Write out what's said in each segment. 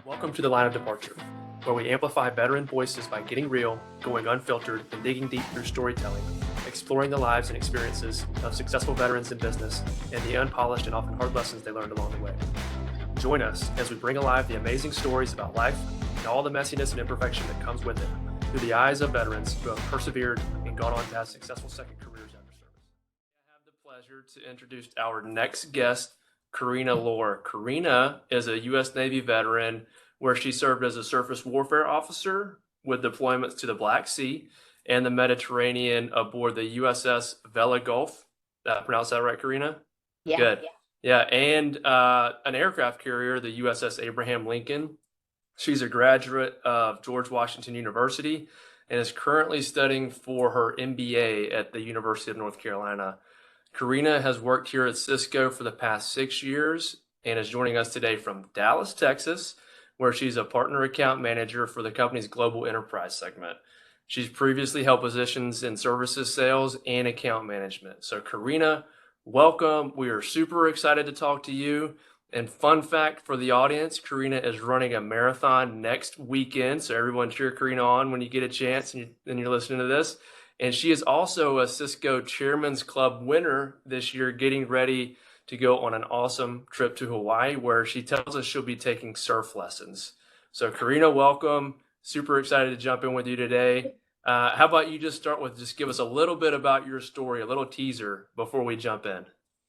Welcome to the Line of Departure, where we amplify veteran voices by getting real, going unfiltered, and digging deep through storytelling, exploring the lives and experiences of successful veterans in business and the unpolished and often hard lessons they learned along the way. Join us as we bring alive the amazing stories about life and all the messiness and imperfection that comes with it through the eyes of veterans who have persevered and gone on to have successful second careers after service. I have the pleasure to introduce our next guest, Karina Loor. Karina is a U.S. Navy veteran where she served as a surface warfare officer with deployments to the Black Sea and the Mediterranean aboard the USS Vela Gulf. Pronounce that right, Karina? Yeah. Good. Yeah, and an aircraft carrier, the USS Abraham Lincoln. She's a graduate of George Washington University and is currently studying for her MBA at the University of North Carolina. Karina has worked here at Cisco for the past 6 years and is joining us today from Dallas, Texas, where she's a partner account manager for the company's global enterprise segment. She's previously held positions in services sales and account management. So Karina, welcome. We are super excited to talk to you. And fun fact for the audience, Karina is running a marathon next weekend. So everyone cheer Karina on when you get a chance and you're listening to this. And she is also a Cisco Chairman's Club winner this year, getting ready to go on an awesome trip to Hawaii, where she tells us she'll be taking surf lessons. So Karina, welcome. Super excited to jump in with you today. How about you just start with just give us a little bit about your story, a little teaser before we jump in.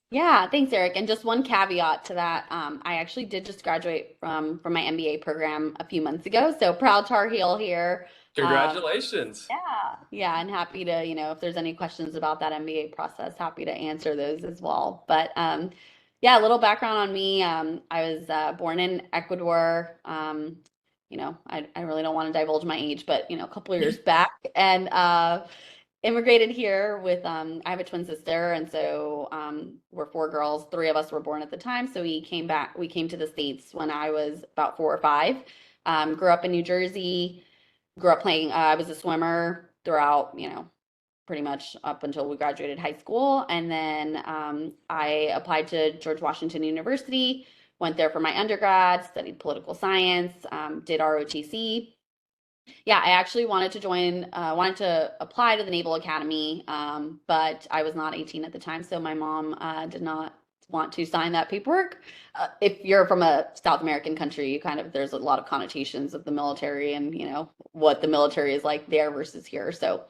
Yeah, thanks, Eric. And just one caveat to that, I actually did just graduate from my MBA program a few months ago. So proud Tar Heel here. Congratulations. Yeah, and happy to, if there's any questions about that MBA process, happy to answer those as well. But yeah, a little background on me. I was born in Ecuador. I really don't want to divulge my age, but a couple of years back, and immigrated here with I have a twin sister, and so we're four girls. Three of us were born at the time, so we came to the States when I was about 4 or 5. Grew up in New Jersey. Grew up playing. I was a swimmer throughout, pretty much up until we graduated high school, and then I applied to George Washington University. Went there for my undergrad. Studied political science. Did ROTC. Yeah, I actually wanted to apply to the Naval Academy, but I was not 18 at the time, so my mom did not want to sign that paperwork. If you're from a South American country, there's a lot of connotations of the military and what the military is like there versus here. So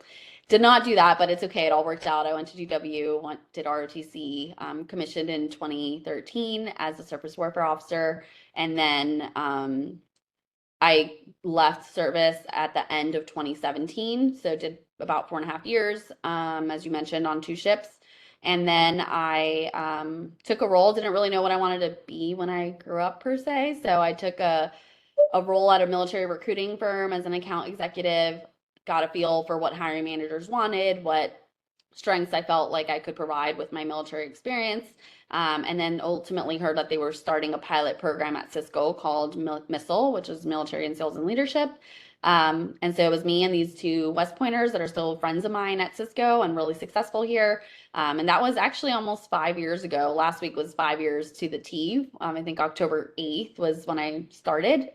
did not do that, but it's okay. It all worked out. I went to GW, did ROTC, commissioned in 2013 as a surface warfare officer, and then I left service at the end of 2017, so did about 4.5 years, as you mentioned, on 2 ships. And then I took a role, didn't really know what I wanted to be when I grew up per se. So I took a role at a military recruiting firm as an account executive, got a feel for what hiring managers wanted, what strengths I felt like I could provide with my military experience. And then ultimately heard that they were starting a pilot program at Cisco called MISSILE, which is Military and Sales and Leadership. And so it was me and these 2 West Pointers that are still friends of mine at Cisco and really successful here. And that was actually almost 5 years ago. Last week was 5 years to the T. I think October 8th was when I started.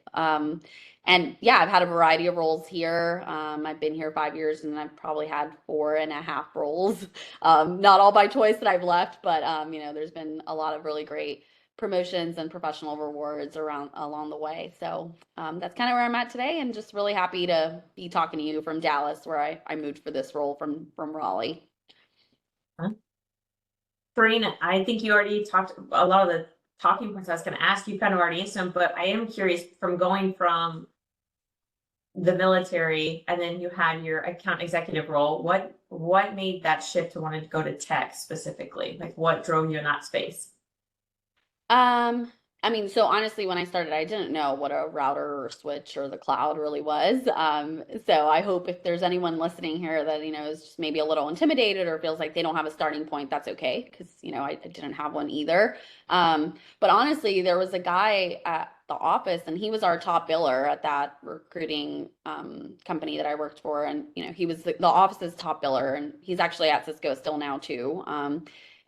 And yeah, I've had a variety of roles here. I've been here 5 years, and I've probably had 4.5 roles. Not all by choice that I've left, but there's been a lot of really great promotions and professional rewards along the way. So that's kind of where I'm at today, and just really happy to be talking to you from Dallas, where I moved for this role from Raleigh. Karina, I think you already talked a lot of the talking points I was going to ask. You kind of already answered them, but I am curious, from going from the military and then you had your account executive role, what made that shift to want to go to tech specifically? Like, what drove you in that space? So honestly, when I started, I didn't know what a router or switch or the cloud really was. So I hope if there's anyone listening here that, is just maybe a little intimidated or feels like they don't have a starting point, that's okay. Because, I didn't have one either. But honestly, there was a guy at the office, and he was our top biller at that recruiting company that I worked for. And, he was the office's top biller, and he's actually at Cisco still now too.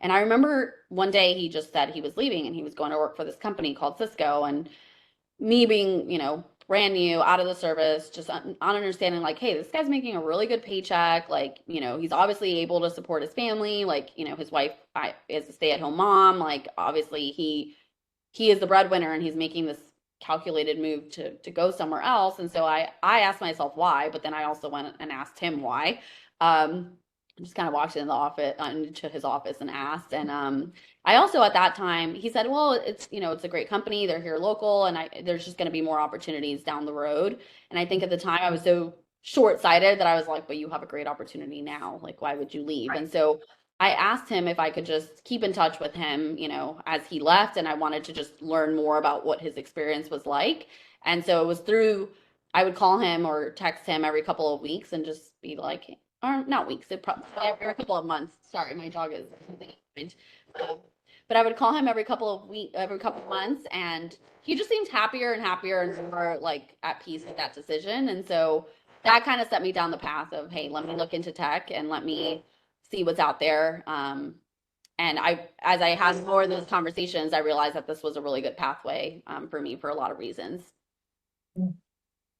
And I remember one day he just said he was leaving and he was going to work for this company called Cisco. And me being, brand new out of the service, just on understanding like, hey, this guy's making a really good paycheck. Like, he's obviously able to support his family. Like, his wife is a stay-at-home mom. Like, obviously he is the breadwinner and he's making this calculated move to go somewhere else. And so I asked myself why, but then I also went and asked him why. Just kind of walked into his office and asked. And I also at that time he said, well, it's a great company. They're here local, and there's just going to be more opportunities down the road. And I think at the time I was so short-sighted that I was like, but you have a great opportunity now. Like, why would you leave? Right. And so I asked him if I could just keep in touch with him, as he left, and I wanted to just learn more about what his experience was like. And so it was through, I would call him or text him every couple of weeks and just be like, or not weeks, it probably every couple of months. Sorry, my dog is. Um, but I would call him every couple of months, and he just seemed happier and happier and more like at peace with that decision. And so that kind of set me down the path of, hey, let me look into tech and let me see what's out there. And as I had more of those conversations, I realized that this was a really good pathway for me for a lot of reasons.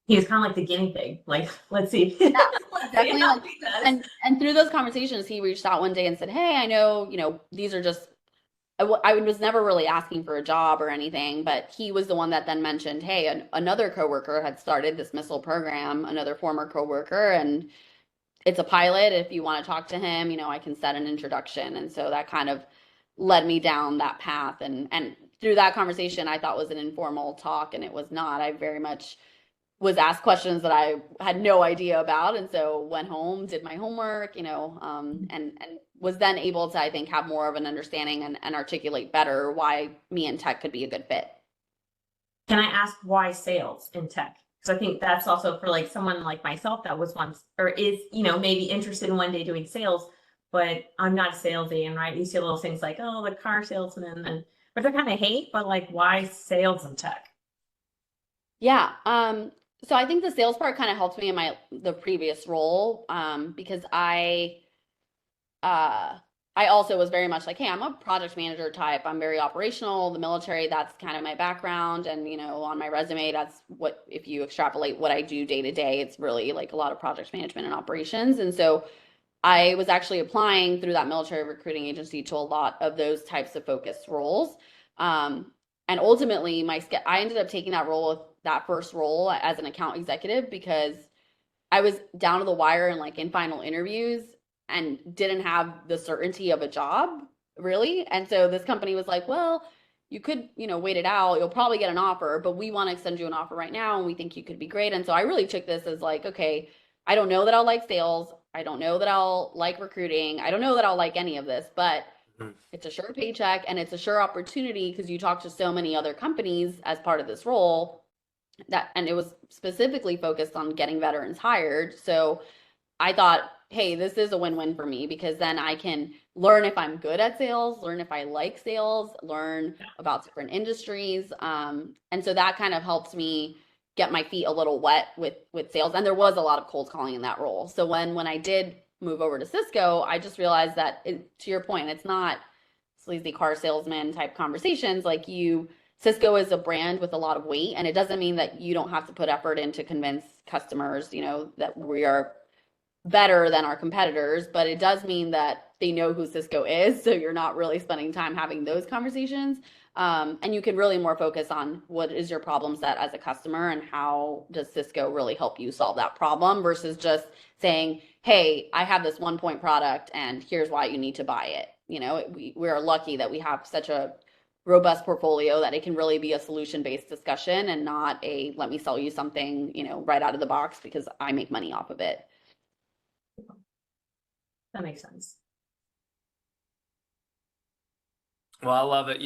He was kind of like the guinea pig. Like, let's see. Yeah, Let's see definitely. how Like, he does. and through those conversations, he reached out one day and said, "Hey, I know, these are just." I was never really asking for a job or anything, but he was the one that then mentioned, "Hey, another coworker had started this missile program, another former coworker, and it's a pilot. If you want to talk to him, I can set an introduction." And so that kind of led me down that path. And through that conversation, I thought was an informal talk, and it was not. I very much was asked questions that I had no idea about, and so went home, did my homework, and was then able to, I think, have more of an understanding and articulate better why me and tech could be a good fit. Can I ask why sales in tech? Because I think that's also for like someone like myself that was once or is, maybe interested in one day doing sales, but I'm not a sales agent, right? You see little things like, oh, the car salesman, and but they're kind of hate, but like why sales in tech? Yeah. So I think the sales part kind of helped me in the previous role, because uh, I also was very much like, hey, I'm a project manager type. I'm very operational. The military, that's kind of my background. And, on my resume, that's what, if you extrapolate what I do day to day, it's really like a lot of project management and operations. And so I was actually applying through that military recruiting agency to a lot of those types of focused roles. Um, and ultimately, I ended up taking that role with that first role as an account executive because I was down to the wire and like in final interviews and didn't have the certainty of a job really. And so this company was like, well, you could, wait it out. You'll probably get an offer, but we want to extend you an offer right now and we think you could be great. And so I really took this as like, okay, I don't know that I'll like sales. I don't know that I'll like recruiting. I don't know that I'll like any of this, but Mhm. it's a sure paycheck and it's a sure opportunity because you talk to so many other companies as part of this role and it was specifically focused on getting veterans hired. So I thought, hey, this is a win-win for me because then I can learn if I'm good at sales, learn if I like sales, learn about different industries. And so that kind of helps me get my feet a little wet with sales. And there was a lot of cold calling in that role. So when I did move over to Cisco, I just realized that to your point, it's not sleazy car salesman type conversations. Like Cisco is a brand with a lot of weight, and it doesn't mean that you don't have to put effort in to convince customers, that we are better than our competitors, but it does mean that they know who Cisco is. So you're not really spending time having those conversations. And you can really more focus on what is your problem set as a customer and how does Cisco really help you solve that problem versus just saying, hey, I have this 1 point product and here's why you need to buy it. We are lucky that we have such a robust portfolio that it can really be a solution based discussion and not a let me sell you something, right out of the box because I make money off of it. That makes sense. Well, I love it.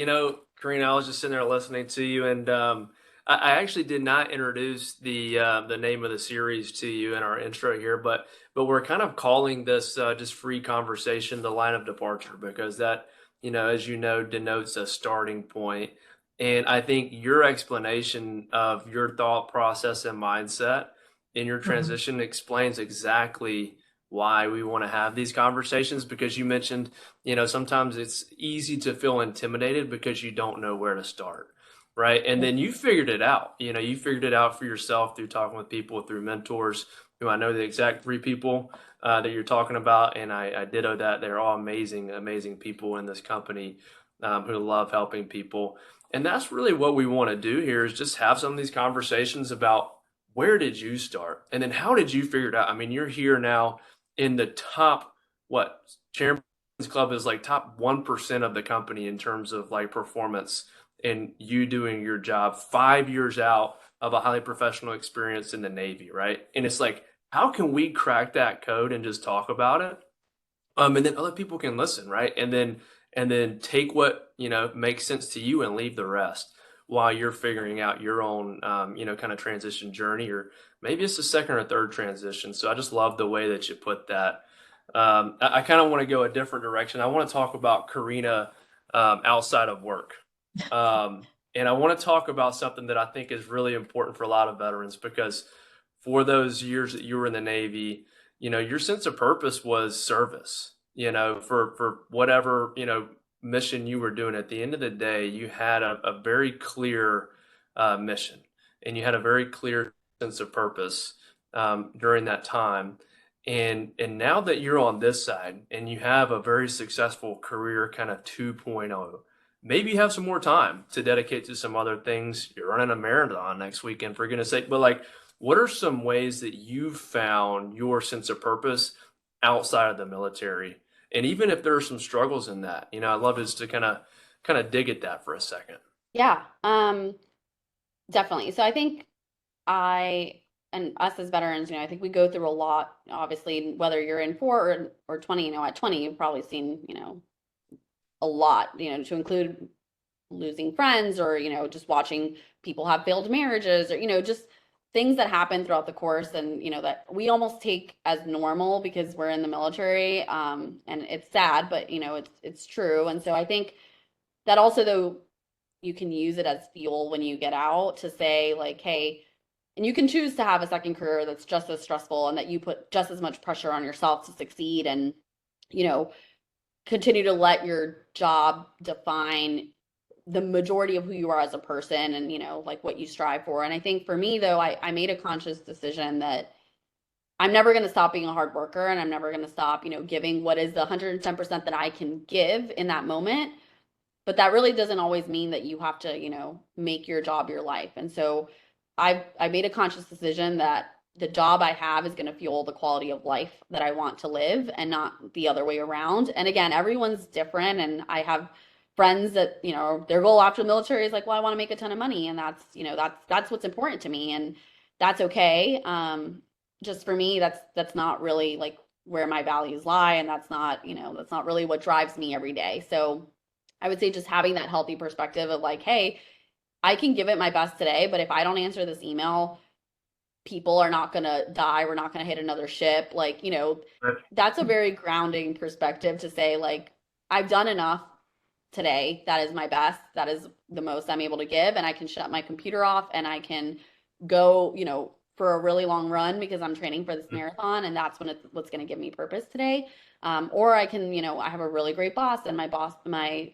Karina, I was just sitting there listening to you, and I actually did not introduce the name of the series to you in our intro here, but we're kind of calling this just free conversation the line of departure because that, as you know, denotes a starting point. And I think your explanation of your thought process and mindset in your Mhm. transition explains exactly why we want to have these conversations because you mentioned sometimes it's easy to feel intimidated because you don't know where to start, right? And then you figured it out. You figured it out for yourself through talking with people, through mentors, who I know the exact three people that you're talking about, and I ditto that. They're all amazing, amazing people in this company who love helping people. And that's really what we want to do here, is just have some of these conversations about where did you start? And then how did you figure it out? I mean, you're here now in the top, what, Champions Club is like top 1% of the company in terms of like performance, and you doing your job 5 years out of a highly professional experience in the Navy, right? And it's like, how can we crack that code and just talk about it? And then other people can listen, right? And then take what makes sense to you and leave the rest while you're figuring out your own kind of transition journey, or maybe it's a second or third transition. So I just love the way that you put that. I kind of want to go a different direction. I want to talk about Karina outside of work. And I want to talk about something that I think is really important for a lot of veterans, because for those years that you were in the Navy, your sense of purpose was service, for whatever, mission you were doing. At the end of the day, you had a very clear mission, and you had a very clear sense of purpose during that time. And now that you're on this side and you have a very successful career, kind of 2.0, maybe you have some more time to dedicate to some other things. You're running a marathon next weekend, for goodness sake. But like, what are some ways that you've found your sense of purpose outside of the military? And even if there are some struggles in that, I'd love just to kind of dig at that for a second. Yeah, definitely. So I think I and us as veterans, I think we go through a lot. Obviously, whether you're in 4 or 20, at 20, you've probably seen, a lot, to include losing friends, or, just watching people have failed marriages, or, just things that happen throughout the course, and, that we almost take as normal because we're in the military. And it's sad, but, it's true. And so I think that also, though, you can use it as fuel when you get out to say, like, hey, and you can choose to have a second career that's just as stressful, and that you put just as much pressure on yourself to succeed, and, continue to let your job define the majority of who you are as a person, and, like, what you strive for. And I think for me, though, I made a conscious decision that I'm never going to stop being a hard worker, and I'm never going to stop, giving what is the 110% that I can give in that moment. But that really doesn't always mean that you have to, make your job your life. And so I made a conscious decision that the job I have is going to fuel the quality of life that I want to live, and not the other way around. And again, everyone's different. And I have friends that, their goal after the military is like, well, I want to make a ton of money. And that's, that's what's important to me. And that's okay. Just for me, that's not really like where my values lie. And that's not really what drives me every day. So I would say just having that healthy perspective of like, hey, I can give it my best today, but if I don't answer this email, people are not going to die. We're not going to hit another ship. Like, Right. that's a very grounding perspective to say, like, I've done enough today. That is my best. That is the most I'm able to give. And I can shut my computer off, and I can go, for a really long run, because I'm training for this marathon, and that's what's going to give me purpose today. Or I can, I have a really great boss, and my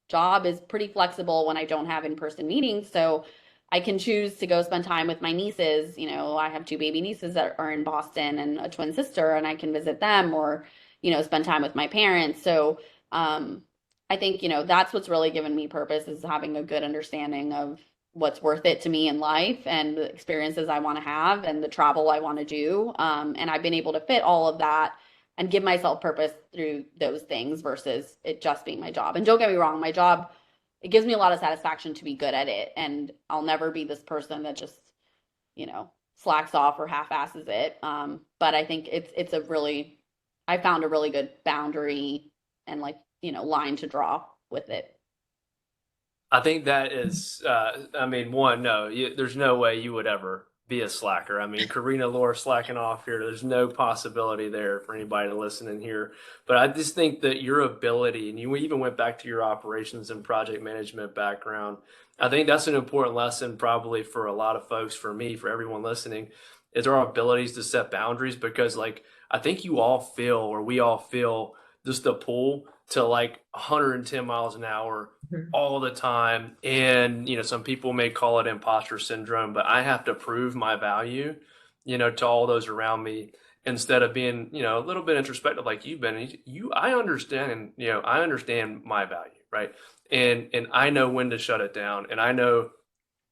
job is pretty flexible when I don't have in-person meetings. So I can choose to go spend time with my nieces. I have 2 baby nieces that are in Boston, and a twin sister, and I can visit them, or, spend time with my parents. So, I think, that's what's really given me purpose, is having a good understanding of what's worth it to me in life, and the experiences I want to have, and the travel I want to do. And I've been able to fit all of that and give myself purpose through those things, versus it just being my job. And don't get me wrong, my job, it gives me a lot of satisfaction to be good at it. And I'll never be this person that just, slacks off or half-asses it. But I think I found a really good boundary, and, like, line to draw with it. I think that is, one, no, there's no way you would ever be a slacker. I mean, Karina Loor slacking off here, there's no possibility there for anybody to listen in here. But I just think that your ability, and you even went back to your operations and project management background, I think that's an important lesson probably for a lot of folks, for me, for everyone listening, is our abilities to set boundaries. Because, like, I think we all feel just the pull to like 110 miles an hour all the time. And, some people may call it imposter syndrome, but I have to prove my value, to all those around me instead of being, a little bit introspective like you've been. I understand, I understand my value, right? And I know when to shut it down, and I know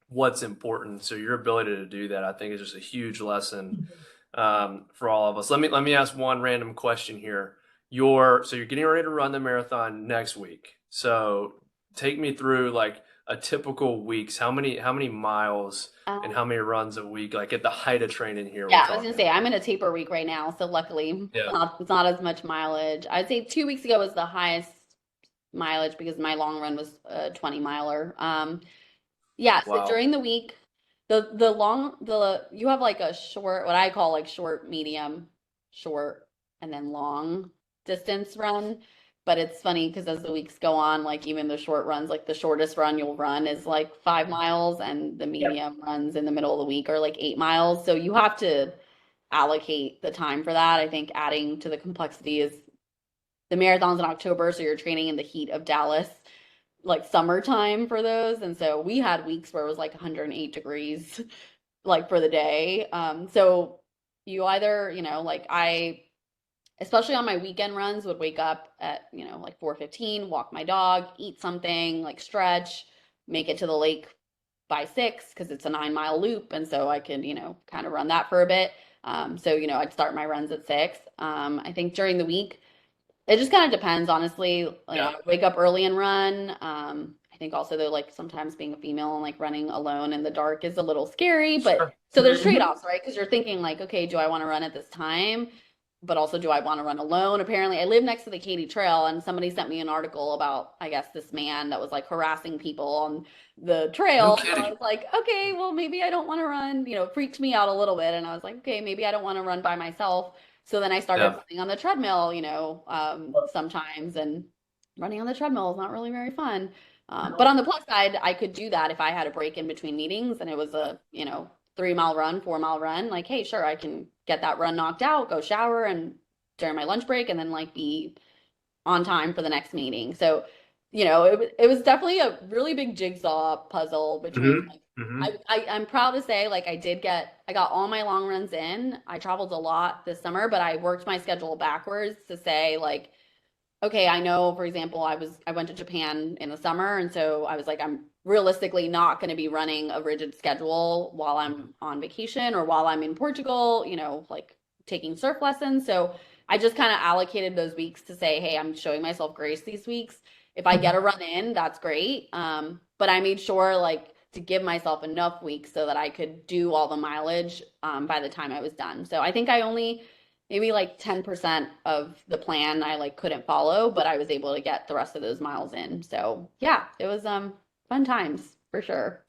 what's important. So your ability to do that, I think, is just a huge lesson for all of us. Let me ask one random question here. So you're getting ready to run the marathon next week. So take me through like a typical weeks. How many miles and how many runs a week? Like at the height of training here, Yeah, we're I was talking. gonna say I'm in a taper week right now, so luckily Yeah. it's not as much mileage. I'd say 2 weeks ago was the highest mileage because my long run was a 20 miler. Yeah, so Wow. during the week, you have like a short, what I call like short, medium, short, and then long distance run. But it's funny because as the weeks go on, like even the short runs, like the shortest run you'll run is like 5 miles, and the medium runs in the middle of the week are like 8 miles. So you have to allocate the time for that. I think adding to the complexity is the marathon's in October, so you're training in the heat of Dallas, like summertime for those. And so we had weeks where it was like 108 degrees, like for the day. So you either, like especially on my weekend runs, would wake up at, like 4:15, walk my dog, eat something, like stretch, make it to the lake by 6 because it's a 9 mile loop. And so I can, kind of run that for a bit. So, I'd start my runs at 6. I think during the week, it just kind of depends, honestly. I wake up early and run. I think also though, like sometimes being a female and like running alone in the dark is a little scary, but Sure. so there's trade-offs, right? Because you're thinking like, okay, do I want to run at this time? But also, do I want to run alone? Apparently, I live next to the Katy Trail, and somebody sent me an article about, I guess, this man that was like harassing people on the No trail. So I kidding. was like, okay, well, maybe I don't want to run. It freaked me out a little bit, and I was like, okay, maybe I don't want to run by myself. So then I started Yeah. running on the treadmill, sometimes, and running on the treadmill is not really very fun. But on the plus side, I could do that if I had a break in between meetings and it was a, 3 mile run, 4 mile run. Like, hey, sure, I can get that run knocked out, go shower and during my lunch break, and then like be on time for the next meeting. So, it was definitely a really big jigsaw puzzle between Hmm. like, Hmm. I'm proud to say like I got all my long runs in. I traveled a lot this summer, but I worked my schedule backwards to say like, okay, I know, for example, I went to Japan in the summer, and so I was like, I'm realistically not going to be running a rigid schedule while I'm on vacation or while I'm in Portugal, like taking surf lessons. So I just kind of allocated those weeks to say, hey, I'm showing myself grace these weeks. If I get a run in, that's great. But I made sure like to give myself enough weeks so that I could do all the mileage by the time I was done. So I think I only maybe like 10% of the plan I like couldn't follow, but I was able to get the rest of those miles in. So yeah, it was fun times for sure.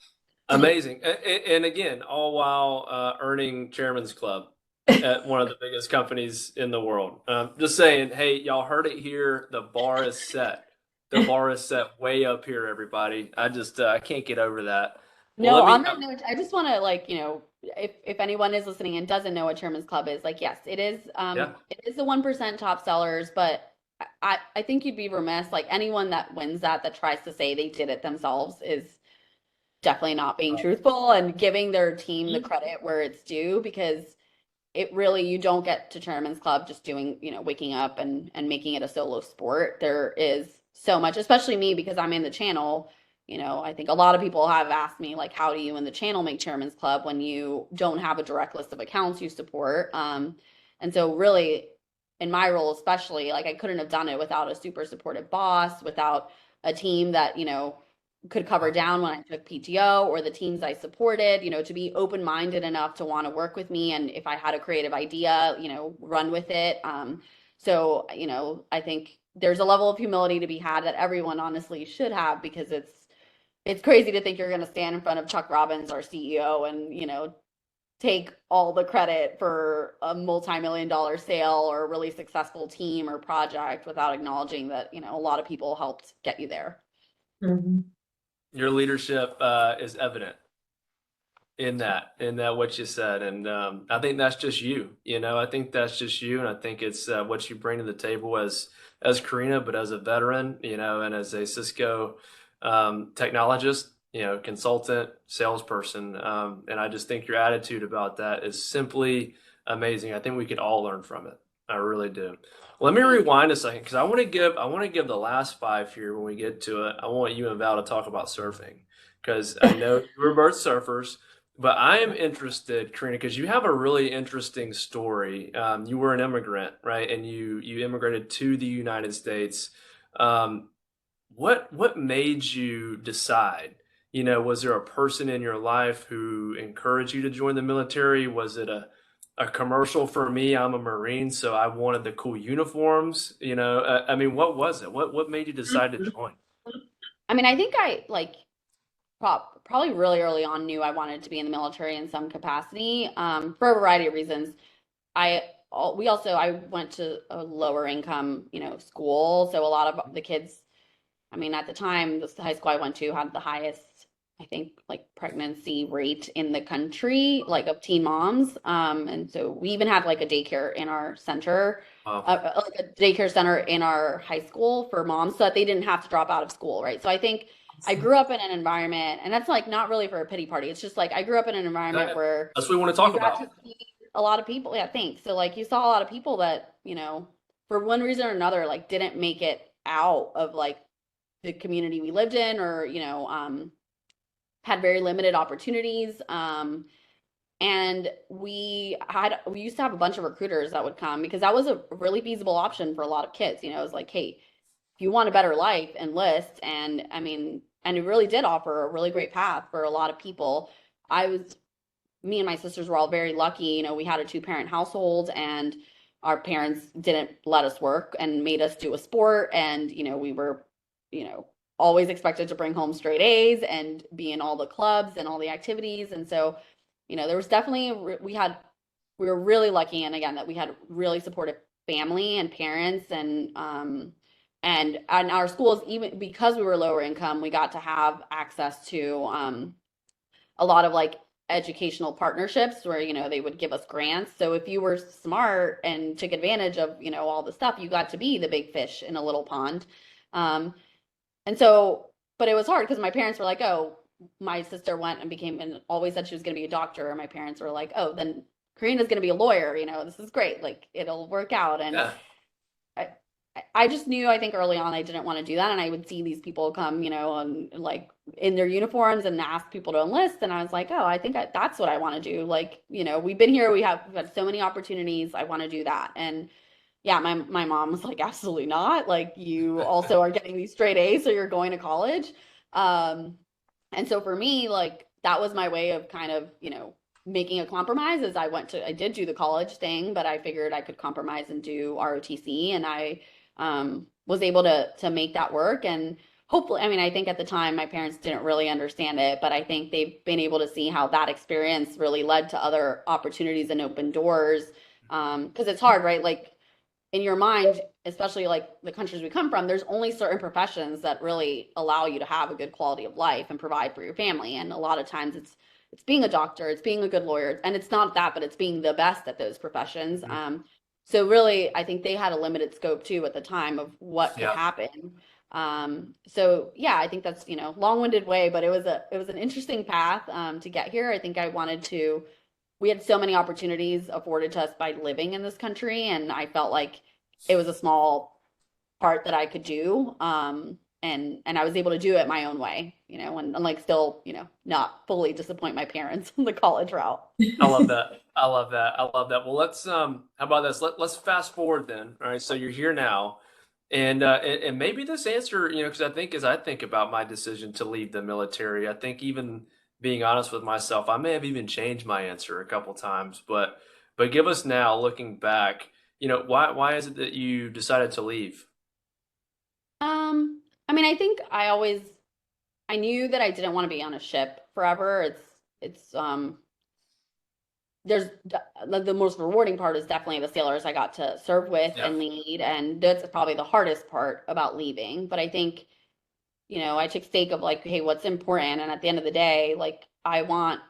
Amazing. And again, all while earning Chairman's Club at one of the biggest companies in the world. Just saying, hey, y'all heard it here. The bar is set. The bar is set way up here, everybody. I can't get over that. Well, No, let on me. that note, I just want to like, if anyone is listening and doesn't know what Chairman's Club is, like, yes, Yeah. it is the 1% top sellers, but I think you'd be remiss, like anyone that wins that tries to say they did it themselves is definitely not being truthful and giving their team the credit where it's due, because it really, you don't get to Chairman's Club just doing, waking up and making it a solo sport. There is so much, especially me because I'm in the channel. I think a lot of people have asked me like, how do you in the channel make Chairman's Club when you don't have a direct list of accounts you support? And so really in my role, especially, like I couldn't have done it without a super supportive boss, without a team that, could cover down when I took PTO, or the teams I supported, to be open-minded enough to want to work with me. And if I had a creative idea, run with it. So, I think there's a level of humility to be had that everyone honestly should have, because it's crazy to think you're going to stand in front of Chuck Robbins, our CEO, and, take all the credit for a multi-million dollar sale or a really successful team or project without acknowledging that, a lot of people helped get you there. Your leadership is evident in that what you said, and I think that's just you. I think that's just you, and I think it's what you bring to the table as Karina, but as a veteran, and as a Cisco technologist, consultant, salesperson. And I just think your attitude about that is simply amazing. I think we could all learn from it. I really do. Let me rewind a second because I want to give the last five here when we get to it. I want you and Val to talk about surfing because I know you were both surfers, but I am interested, Karina, because you have a really interesting story. You were an immigrant, right? And you immigrated to the United States. Um, what made you decide? Was there a person in your life who encouraged you to join the military? Was it a commercial for me? I'm a Marine, so I wanted the cool uniforms. I mean, what was it? What made you decide to join? I mean, I think I like probably really early on knew I wanted to be in the military in some capacity, for a variety of reasons. I went to a lower income, school, so a lot of the kids, I mean, at the time, the high school I went to had the highest, I think, like pregnancy rate in the country, like of teen moms. And so we even had like a daycare in our center, Wow. like a daycare center in our high school for moms so that they didn't have to drop out of school, right? So I think I grew up in an environment, and that's like not really for a pity party. It's just like I grew up in an environment where That's what we want to you talk got about. to see a lot of people. Yeah, thanks. So like you saw a lot of people that, for one reason or another, like didn't make it out of like the community we lived in, or had very limited opportunities. And we used to have a bunch of recruiters that would come because that was a really feasible option for a lot of kids. It was like, hey, if you want a better life, enlist. And I mean, and it really did offer a really great path for a lot of people. I was Me and my sisters were all very lucky. We had a two-parent household, and our parents didn't let us work and made us do a sport. And, we were, you know, always expected to bring home straight A's and be in all the clubs and all the activities. And so, there was definitely, we were really lucky. And again, that we had really supportive family and parents, and our schools, even because we were lower income, we got to have access to, a lot of like educational partnerships where they would give us grants. So if you were smart and took advantage of all the stuff, you got to be the big fish in a little pond. Um and so, but it was hard because my parents were like, oh, my sister went and became, and always said she was going to be a doctor, and my parents were like, oh, then Karina's going to be a lawyer, this is great, like it'll work out. And Yeah. I, I just knew, I think early on, I didn't want to do that. And I would see these people come, and like in their uniforms and ask people to enlist. And I was like, oh, I think that's what I want to do. Like, we've been here, we've had so many opportunities. I want to do that. And yeah, my mom was like, absolutely not. Like, you also are getting these straight A's, so you're going to college. Um, and so for me, like, that was my way of kind of, making a compromise. As I did do the college thing, but I figured I could compromise and do ROTC. And I was able to make that work. And hopefully, I mean, I think at the time my parents didn't really understand it, but I think they've been able to see how that experience really led to other opportunities and open doors. Because it's hard, right? Like, in your mind, especially like the countries we come from, there's only certain professions that really allow you to have a good quality of life and provide for your family. And a lot of times it's being a doctor, it's being a good lawyer, and it's not that, but it's being the best at those professions. So really, I think they had a limited scope too at the time of what could Yeah. happen. So yeah, I think that's, long-winded way, but it was an interesting path to get here. I think we had so many opportunities afforded to us by living in this country, and I felt like it was a small part that I could do. And I was able to do it my own way, and like still, not fully disappoint my parents on the college route. I love that. I love that. I love that. Well, how about this? Let's fast forward then. All right. So you're here now. And maybe this answer, because I think as I think about my decision to leave the military, I think even being honest with myself, I may have even changed my answer a couple times. But give us now, looking back, why is it that you decided to leave? I mean, I think I knew that I didn't want to be on a ship forever. It's there's the most rewarding part is definitely the sailors I got to serve with Yeah. and lead, and that's probably the hardest part about leaving. But I think, I took stake of like, hey, what's important? And at the end of the day, like, I want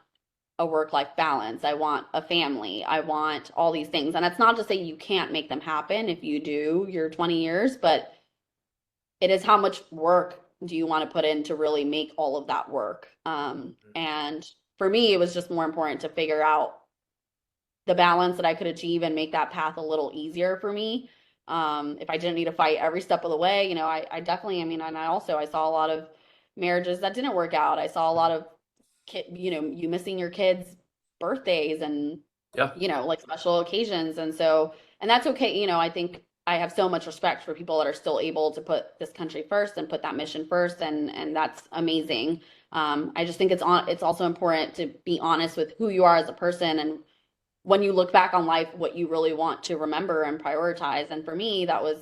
a work-life balance. I want a family. I want all these things. And that's not to say you can't make them happen if you do your 20 years, but it is how much work do you want to put in to really make all of that work. And for me, it was just more important to figure out the balance that I could achieve and make that path a little easier for me. If I didn't need to fight every step of the way, I definitely, I mean, and I saw a lot of marriages that didn't work out. I saw a lot of you missing your kids' birthdays and, Yeah. like special occasions. And that's okay. I think I have so much respect for people that are still able to put this country first and put that mission first. And that's amazing. I just think it's also important to be honest with who you are as a person, and when you look back on life, what you really want to remember and prioritize. And for me, that was,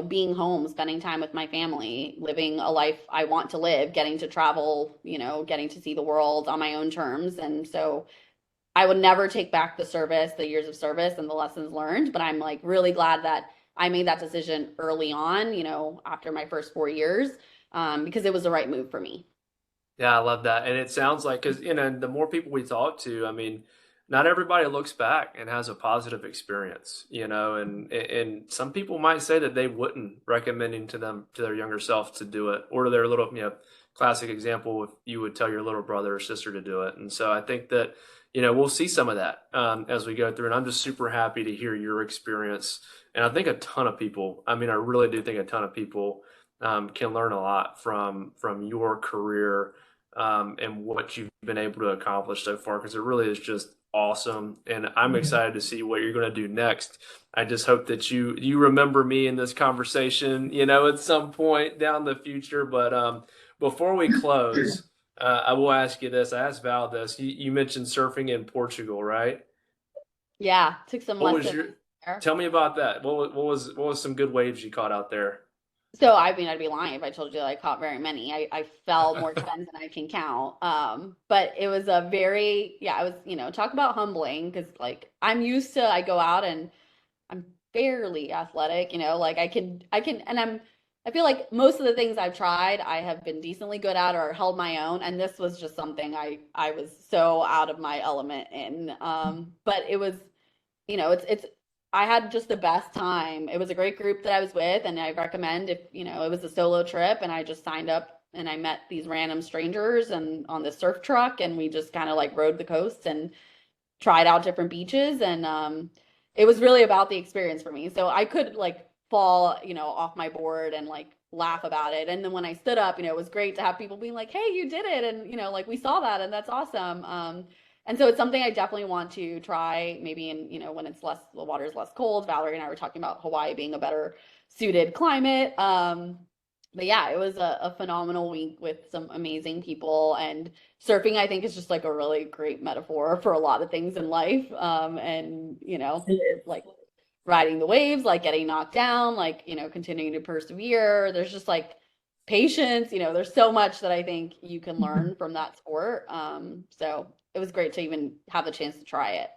being home, spending time with my family, living a life I want to live, getting to travel, getting to see the world on my own terms. And so I would never take back the service, the years of service and the lessons learned, but I'm like really glad that I made that decision early on, after my first 4 years, because it was the right move for me. Yeah, I love that. And it sounds like, because, the more people we talk to, I mean, not everybody looks back and has a positive experience, and some people might say that they wouldn't recommending to their younger self to do it, or to their little, classic example, if you would tell your little brother or sister to do it. And so I think that, we'll see some of that as we go through. And I'm just super happy to hear your experience. And I think a ton of people, I mean, I really do think a ton of people can learn a lot from your career and what you've been able to accomplish so far, because it really is just awesome. And I'm excited to see what you're going to do next. I just hope that you remember me in this conversation, at some point down the future. But before we close, I will ask you this. I asked Val this. You mentioned surfing in Portugal, right? Yeah, took some What was lessons your? there. Tell me about that. What was some good waves you caught out there? So I mean, I'd be lying if I told you that I caught very many. I fell more times than I can count. But it was a very, yeah, it was, talk about humbling, because like I go out and I'm fairly athletic, like I feel like most of the things I've tried, I have been decently good at or held my own. And this was just something I was so out of my element in. But it was, it's I had just the best time. It was a great group that I was with, and I recommend, if it was a solo trip and I just signed up and I met these random strangers and on the surf truck, and we just kind of like rode the coast and tried out different beaches. And it was really about the experience for me. So I could like fall, off my board and like laugh about it. And then when I stood up, it was great to have people being like, "Hey, you did it." And like, we saw that and that's awesome. And so it's something I definitely want to try, maybe in, when the water is less cold. Valerie and I were talking about Hawaii being a better suited climate. But yeah, it was a phenomenal week with some amazing people. And surfing, I think, is just like a really great metaphor for a lot of things in life. And, It is. like riding the waves, like getting knocked down, like, continuing to persevere. There's just like patience, there's so much that I think you can learn from that sport. So it was great to even have the chance to try it.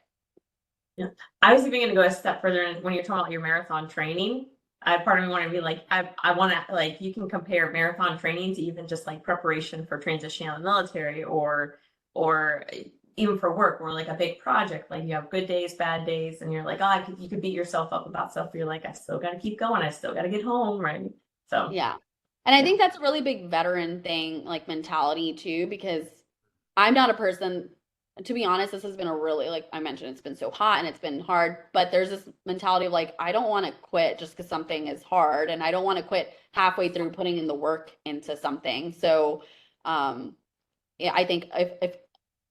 Yeah. I was even going to go a step further when you're talking about your marathon training. Part of me wanted to be like, I want to, like, you can compare marathon training to even just like preparation for transitioning out of the military, or even for work, or like a big project. Like, you have good days, bad days, and you're like, oh, you could beat yourself up about stuff. But you're like, I still got to keep going. I still got to get home, right? So Yeah. And I yeah. think that's a really big veteran thing, like mentality too, because I'm not a person, to be honest, this has been a really, like I mentioned, it's been so hot and it's been hard, but there's this mentality of like, I don't want to quit just because something is hard, and I don't want to quit halfway through putting in the work into something. So, yeah, I think if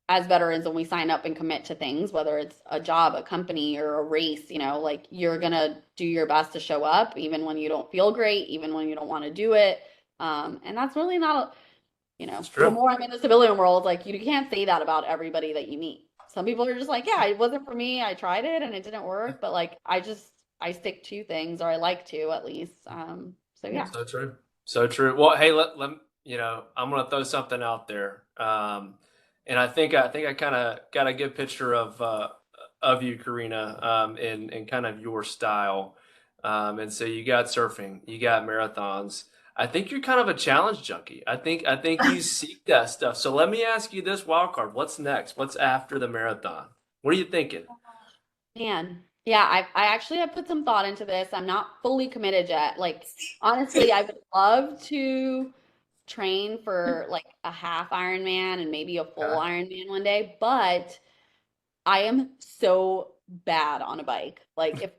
as veterans, when we sign up and commit to things, whether it's a job, a company, or a race, like you're gonna do your best to show up, even when you don't feel great, even when you don't want to do it. And that's really not, It's the true. more I'm in the civilian world, like you can't say that about everybody that you meet. Some people are just like, yeah, it wasn't for me. I tried it and it didn't work, but like I stick to things, or I like to at least. So Yeah. yeah. So true. So true. Well, hey, I'm gonna throw something out there. And I think I kind of got a good picture of you, Karina, and kind of your style. And so you got surfing, you got marathons. I think you're kind of a challenge junkie. I think you seek that stuff. So let me ask you this wild card. What's next? What's after the marathon? What are you thinking? Man, yeah, I actually have put some thought into this. I'm not fully committed yet. Like, honestly, I would love to train for like a half Ironman and maybe a full Okay. Ironman one day, but I am so bad on a bike. Like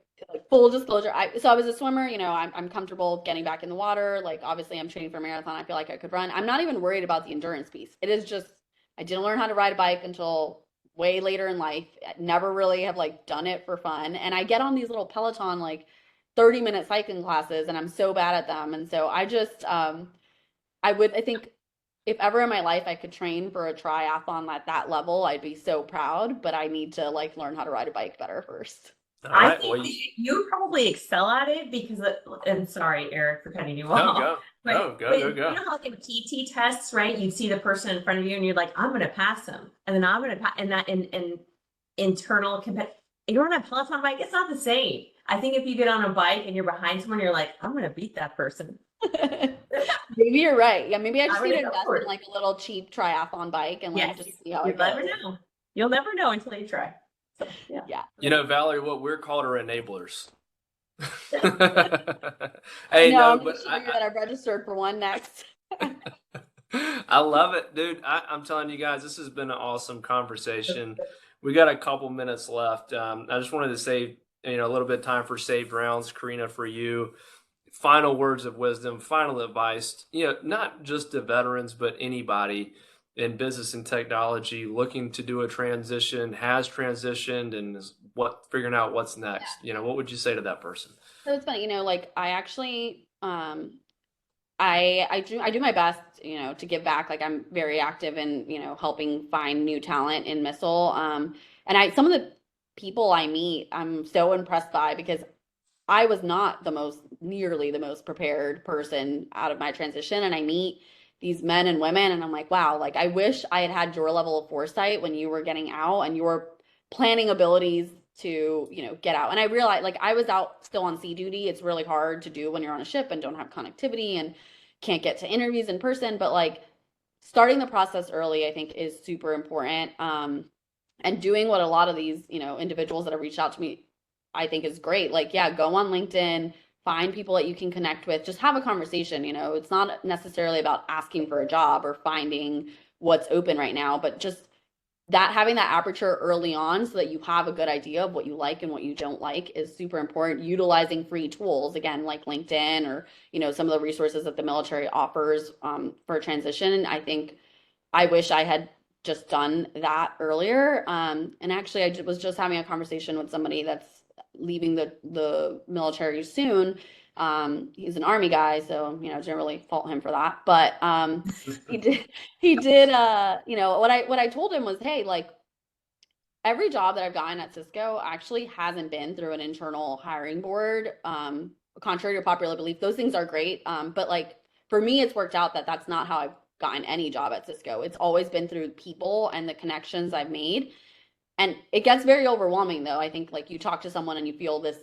full disclosure, I was a swimmer, I'm comfortable getting back in the water. Like obviously I'm training for a marathon. I feel like I could run. I'm not even worried about the endurance piece. It is just I didn't learn how to ride a bike until way later in life. I never really have like done it for fun. And I get on these little Peloton like 30-minute cycling classes and I'm so bad at them. And so I think if ever in my life I could train for a triathlon at that level, I'd be so proud, but I need to like learn how to ride a bike better first. All I right. think Well, you probably excel at it because, and sorry, Eric, for cutting you no, off. go, But, go, but go, you go. know how like in PT tests, right? You'd see the person in front of you and you're like, I'm gonna pass them. And then I'm gonna pass, and that in internal competitive, you're on a Peloton bike, it's not the same. I think if you get on a bike and you're behind someone, you're like, I'm gonna beat that person. Maybe you're right. Yeah, maybe I just I'm need gonna to go invest for in it. like a little cheap triathlon bike and like Yes, just see how you'll it never goes. know. You'll never know until you try. So yeah. Yeah. Valerie, what we're called are enablers. I Hey, know. no, I'm gonna but show you that I've registered for one next. I love it, dude. I'm telling you guys, this has been an awesome conversation. We got a couple minutes left. I just wanted to say, a little bit of time for saved rounds, Karina, for you. Final words of wisdom, final advice, not just to veterans, but anybody in business and technology looking to do a transition, has transitioned, and is figuring out what's next. What would you say to that person? So it's funny, like I actually I do my best, to give back. Like I'm very active in, helping find new talent in missile. And some of the people I meet, I'm so impressed by because I was not nearly the most prepared person out of my transition. And I meet these men and women, and I'm like, wow, like I wish I had had your level of foresight when you were getting out and your planning abilities to, get out. And I realized, like, I was out still on sea duty. It's really hard to do when you're on a ship and don't have connectivity and can't get to interviews in person. But like starting the process early, I think is super important. And doing what a lot of these, individuals that have reached out to me, I think is great. Like, yeah, go on LinkedIn, find people that you can connect with, just have a conversation. It's not necessarily about asking for a job or finding what's open right now, but just that having that aperture early on so that you have a good idea of what you like and what you don't like is super important. Utilizing free tools, again, like LinkedIn or, some of the resources that the military offers for transition. I think I wish I had just done that earlier. And actually, was just having a conversation with somebody that's leaving the military soon. He's an army guy, so didn't really fault him for that. But he did what I told him was, hey, like every job that I've gotten at Cisco actually hasn't been through an internal hiring board. Contrary to popular belief, those things are great. But like for me, it's worked out that that's not how I've gotten any job at Cisco. It's always been through people and the connections I've made. And it gets very overwhelming though. I think like you talk to someone and you feel this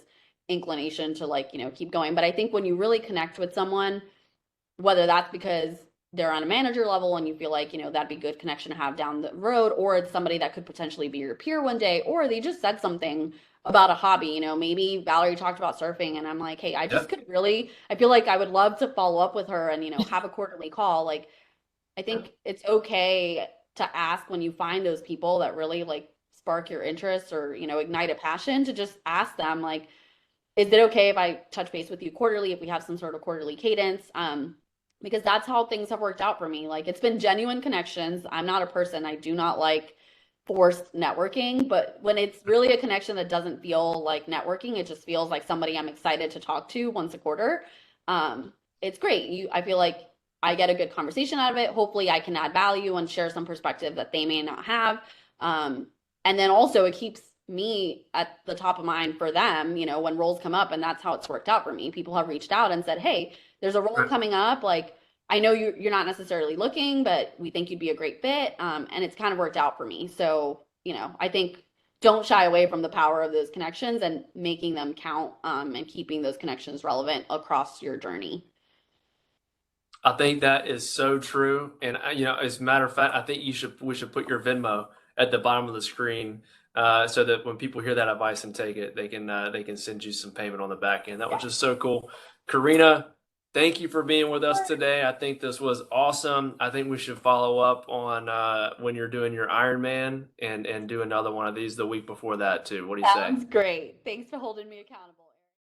inclination to like, keep going. But I think when you really connect with someone, whether that's because they're on a manager level and you feel like, that'd be good connection to have down the road, or it's somebody that could potentially be your peer one day, or they just said something about a hobby, maybe Valerie talked about surfing and I'm like, hey, I feel like I would love to follow up with her and, have a quarterly call. Like, I think it's okay to ask when you find those people that really like spark your interest or, ignite a passion, to just ask them like, is it okay if I touch base with you quarterly, if we have some sort of quarterly cadence? Because that's how things have worked out for me. Like it's been genuine connections. I'm not a person, I do not like forced networking, but when it's really a connection that doesn't feel like networking, it just feels like somebody I'm excited to talk to once a quarter. It's great. I feel like I get a good conversation out of it. Hopefully I can add value and share some perspective that they may not have. And then also it keeps me at the top of mind for them, when roles come up. And that's how it's worked out for me. People have reached out and said, hey, there's a role coming up. Like, I know you're not necessarily looking, but we think you'd be a great fit. And it's kind of worked out for me. So, I think don't shy away from the power of those connections and making them count, and keeping those connections relevant across your journey. I think that is so true. And as a matter of fact, I think we should put your Venmo at the bottom of the screen, so that when people hear that advice and take it, they can send you some payment on the back end. That was just so cool. Karina, thank you for being with us today. I think this was awesome. I think we should follow up on when you're doing your Ironman and do another one of these the week before that too. What do you say? Sounds great. Thanks for holding me accountable.